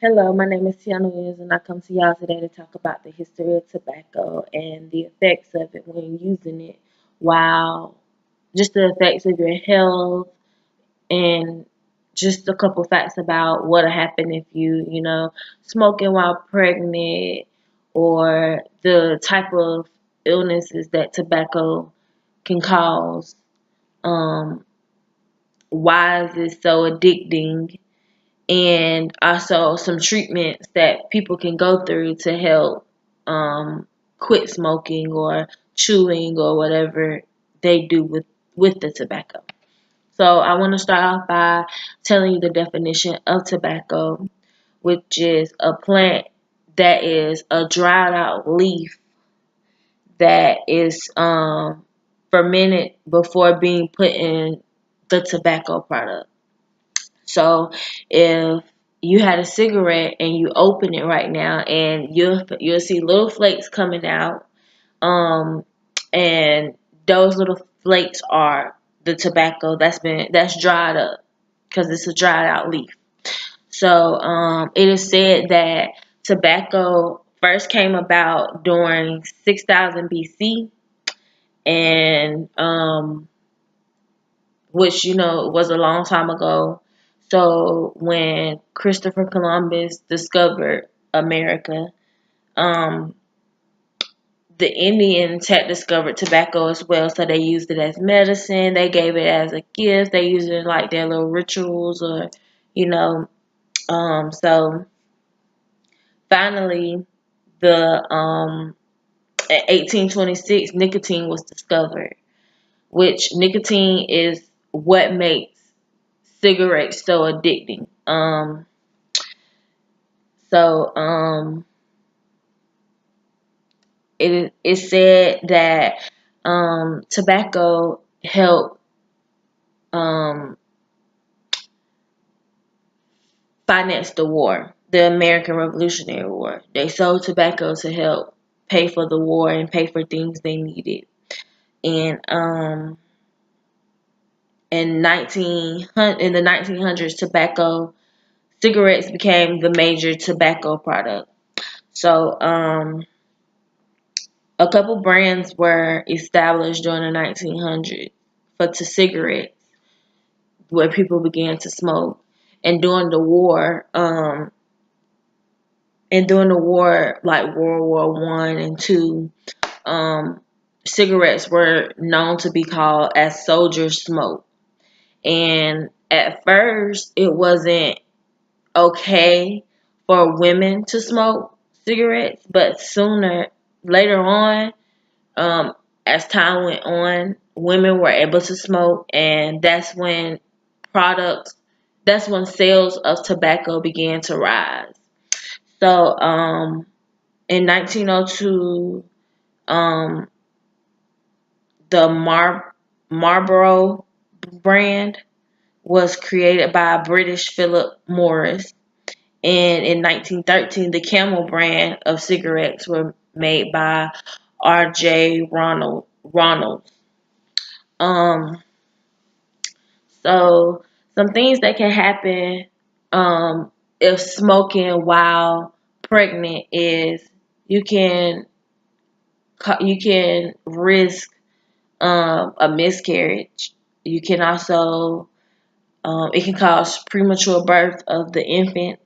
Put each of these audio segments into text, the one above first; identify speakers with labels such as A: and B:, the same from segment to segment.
A: Hello, my name is Tiana Williams, and I come to y'all today to talk about the history of tobacco and the effects of it when using it, while just the effects of your health, and just a couple facts about what'll happen if you smoking while pregnant, or the type of illnesses that tobacco can cause. Um, why is it so addicting? And also some treatments that people can go through to help quit smoking or chewing or whatever they do with the tobacco. So I want to start off by telling you the definition of tobacco, which is a plant that is a dried out leaf that is fermented before being put in the tobacco product. So if you had a cigarette and you open it right now, and you'll see little flakes coming out, um, and those little flakes are the tobacco that's dried up because it's a dried out leaf. So it is said that tobacco first came about during 6000 BC, and which was a long time ago. So when Christopher Columbus discovered America, um, the Indians had discovered tobacco as well. So they used it as medicine. They gave it as a gift. They used it in like their little rituals, or you know. So finally, the in 1826, nicotine was discovered, which nicotine is what makes cigarettes so addicting. So it is said that tobacco helped um, finance the war, the American Revolutionary War. They sold tobacco to help pay for the war and pay for things they needed. And in the 1900s, tobacco cigarettes became the major tobacco product. So a couple brands were established during the 1900s for cigarettes, where people began to smoke. And during the war, like World War I and II, um, cigarettes were known to be called as soldier smoke. And at first, it wasn't okay for women to smoke cigarettes, but later on, um, as time went on, women were able to smoke, and products, that's when sales of tobacco began to rise. So, in 1902, um, the Marlboro brand was created by British Philip Morris, and in 1913, the Camel brand of cigarettes were made by R.J. Ronalds. Um, so some things that can happen if smoking while pregnant is you can you can risk a miscarriage. You can also it can cause premature birth of the infant,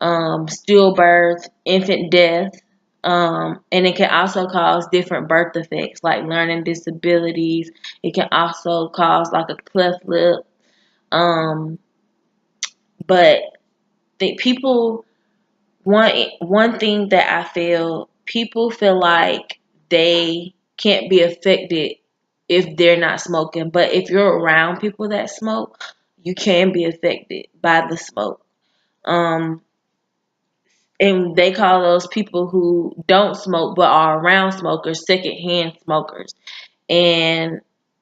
A: stillbirth, infant death, and it can also cause different birth effects like learning disabilities. It can also cause like a cleft lip. Um, but the people one thing that I feel, people feel like they can't be affected if they're not smoking, but if you're around people that smoke, you can be affected by the smoke. Um, and they call those people who don't smoke but are around smokers secondhand smokers. And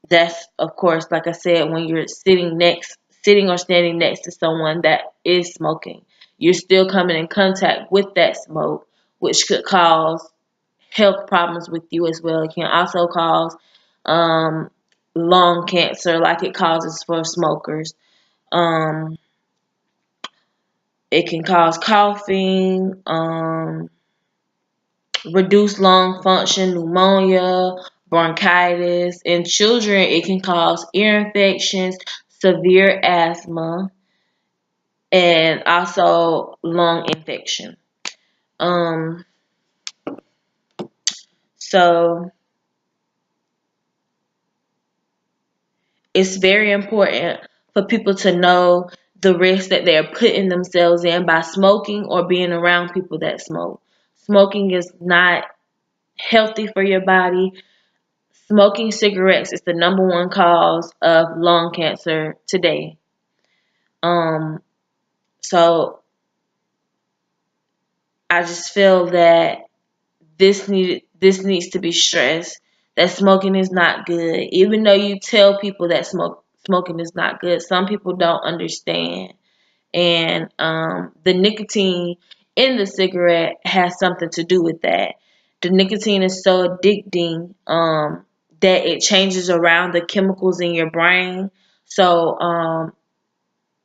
A: that's, of course, like I said, when you're sitting or standing next to someone that is smoking, you're still coming in contact with that smoke, which could cause health problems with you as well. It can also cause um, lung cancer, like it causes for smokers. Um, It can cause coughing, reduced lung function, pneumonia, bronchitis. In children, it can cause ear infections, severe asthma, and also lung infection. Um, so it's very important for people to know the risk that they're putting themselves in by smoking or being around people that smoke. Smoking is not healthy for your body. Smoking cigarettes is the number one cause of lung cancer today. Um, so I just feel that this needs to be stressed that smoking is not good. Even though you tell people that smoking is not good, some people don't understand. And the nicotine in the cigarette has something to do with that. The nicotine is so addicting that it changes around the chemicals in your brain. So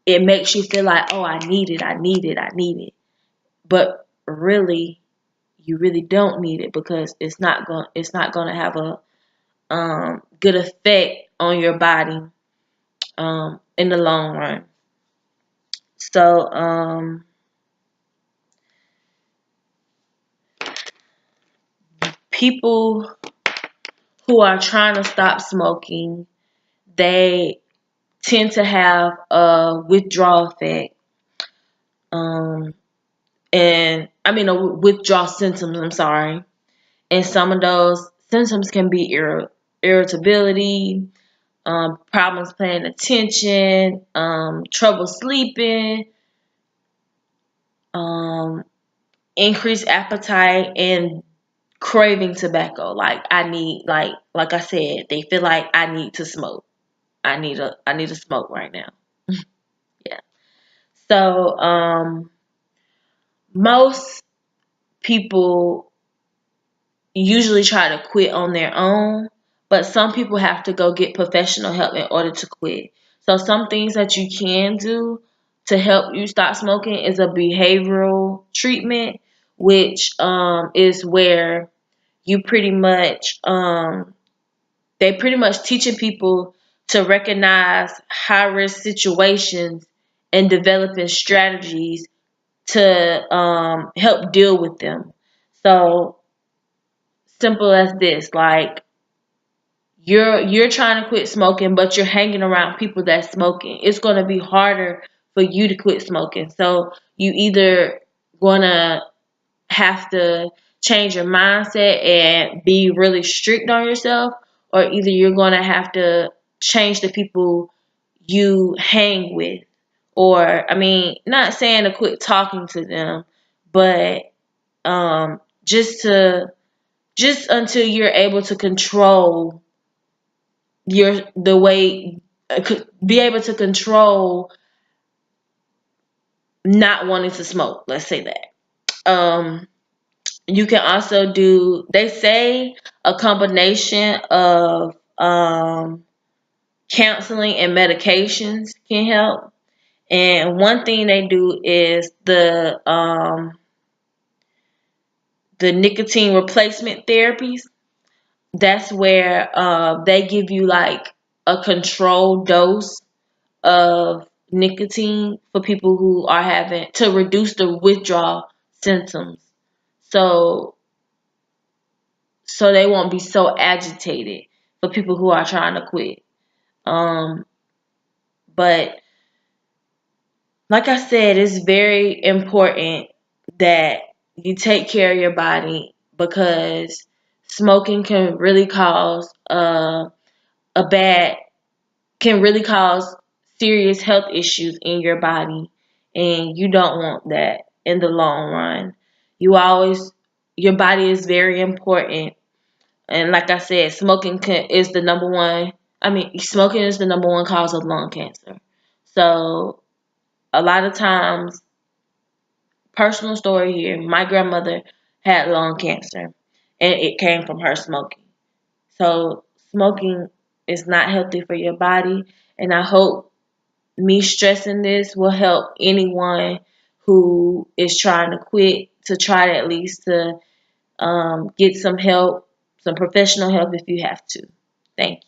A: it makes you feel like, oh, I need it, I need it, I need it. But really, you really don't need it because it's not going to have a good effect on your body in the long run. So people who are trying to stop smoking, they tend to have a withdrawal effect. And I mean, a withdrawal symptoms, I'm sorry. And some of those symptoms can be irritability, problems paying attention, trouble sleeping, um, increased appetite, and craving tobacco. Like like I said, they feel like I need to smoke. I need to smoke right now. Yeah. So most people usually try to quit on their own, but some people have to go get professional help in order to quit. So some things that you can do to help you stop smoking is a behavioral treatment, which is where you pretty much they pretty much teaching people to recognize high risk situations and developing strategies to help deal with them. So simple as this, like you're trying to quit smoking, but you're hanging around people that's smoking. It's gonna be harder for you to quit smoking. So you either gonna have to change your mindset and be really strict on yourself, or either you're gonna have to change the people you hang with. Or I mean, not saying to quit talking to them, but um just to just until you're able to control your the way be able to control not wanting to smoke, let's say that. You can also do, they say, a combination of counseling and medications can help. And one thing they do is the nicotine replacement therapies. That's where they give you like a controlled dose of nicotine for people who are having to reduce the withdrawal symptoms. So they won't be so agitated for people who are trying to quit. Um, but like I said, it's very important that you take care of your body because smoking can really cause a bad can really cause serious health issues in your body, and you don't want that in the long run. You always Your body is very important, and like I said, is the number one. I mean, smoking is the number one cause of lung cancer. So a lot of times, personal story here, my grandmother had lung cancer, and it came from her smoking. So smoking is not healthy for your body, and I hope me stressing this will help anyone who is trying to quit to try at least to get some help, some professional help if you have to. Thank you.